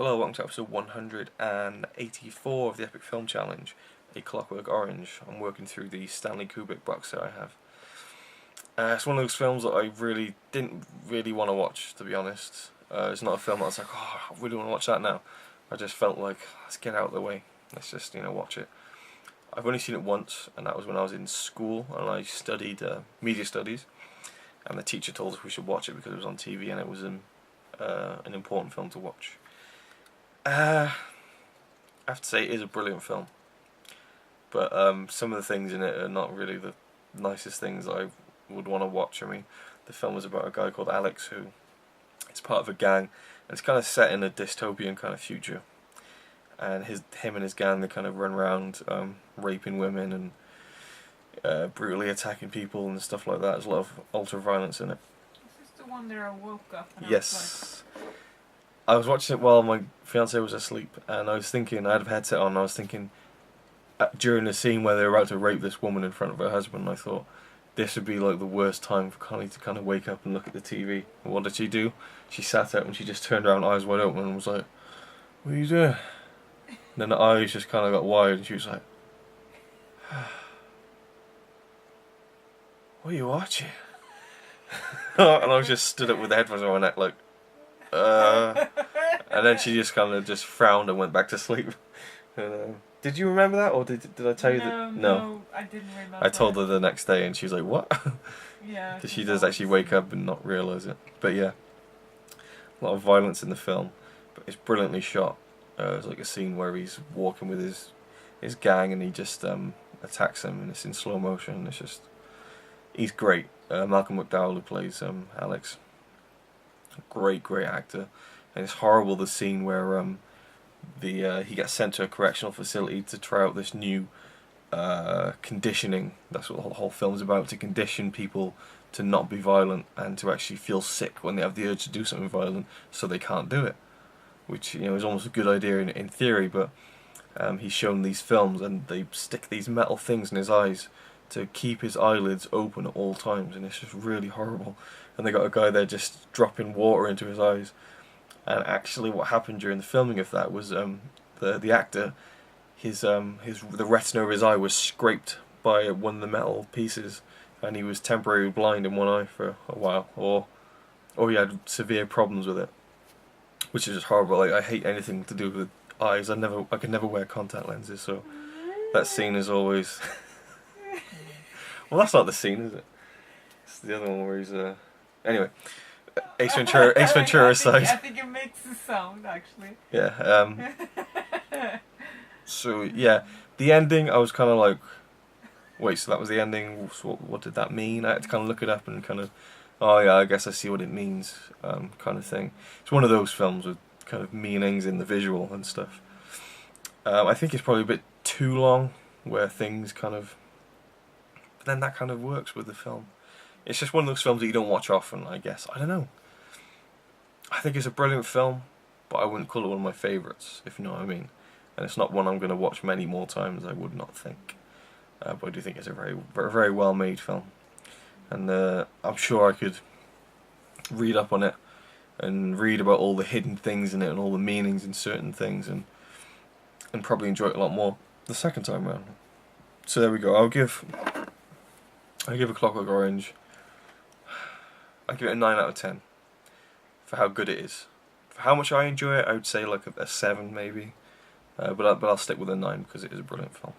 Hello, welcome to episode 184 of the Epic Film Challenge, A Clockwork Orange. I'm working through the Stanley Kubrick box set I have. It's one of those films that I didn't really want to watch, to be honest. It's not a film that I was like, oh, I really want to watch that now. I just felt like, let's get out of the way. Let's just, watch it. I've only seen it once, and that was when I was in school, and I studied media studies. And the teacher told us we should watch it because it was on TV, and it was an important film to watch. I have to say it is a brilliant film, but some of the things in it are not really the nicest things I would want to watch. I mean, the film is about a guy called Alex who is part of a gang, and it's kind of set in a dystopian kind of future. And him and his gang, they kind of run around raping women and brutally attacking people and stuff like that. There's a lot of ultra violence in it. Is this the one that I woke up and Yes. I was watching it while my fiance was asleep, and I was thinking, I had a headset on, and I was thinking, during the scene where they were about to rape this woman in front of her husband, I thought, this would be like the worst time for Connie to kind of wake up and look at the TV. And what did she do? She sat up and she just turned around, eyes wide open, and was like, what are you doing? And then the eyes just kind of got wide, and she was like, what are you watching? And I was just stood up with the headphones on my neck like, and then she just kind of just frowned and went back to sleep. And, did you remember that, or did I tell you that? No, I didn't remember. I told her the next day, and she was like, "What?" Yeah. Because she does actually wake up and not realise it. But yeah, a lot of violence in the film, but it's brilliantly shot. There's like a scene where he's walking with his gang, and he just attacks them, and it's in slow motion. It's just, he's great. Malcolm McDowell, who plays Alex, great actor. And it's horrible, the scene where he gets sent to a correctional facility to try out this new conditioning. That's what the whole film's about, to condition people to not be violent and to actually feel sick when they have the urge to do something violent, so they can't do it. Which is almost a good idea in theory, but he's shown these films and they stick these metal things in his eyes to keep his eyelids open at all times, and it's just really horrible. And they got a guy there just dropping water into his eyes. And actually, what happened during the filming of that was the actor, the retina of his eye was scraped by one of the metal pieces, and he was temporarily blind in one eye for a while, or he had severe problems with it, which is just horrible. Like, I hate anything to do with eyes. I could never wear contact lenses, so that scene is always. Well, that's not the scene, is it? It's the other one where he's anyway. Ace Ventura aside. I think it makes a sound, actually. Yeah. So yeah, the ending, I was kind of like, wait, so that was the ending? So what did that mean? I had to kind of look it up and kind of, oh yeah, I guess I see what it means, kind of thing. It's one of those films with kind of meanings in the visual and stuff. I think it's probably a bit too long, where things kind of, but then that kind of works with the film. It's just one of those films that you don't watch often, I guess. I don't know. I think it's a brilliant film, but I wouldn't call it one of my favourites, if you know what I mean. And it's not one I'm going to watch many more times, I would not think. But I do think it's a very well made film. And I'm sure I could read up on it and read about all the hidden things in it and all the meanings in certain things, and probably enjoy it a lot more the second time around. So there we go. I'll give A Clockwork Orange, I give it a 9 out of 10 for how good it is. For how much I enjoy it, I would say like a 7 maybe, but I'll stick with a 9 because it is a brilliant film.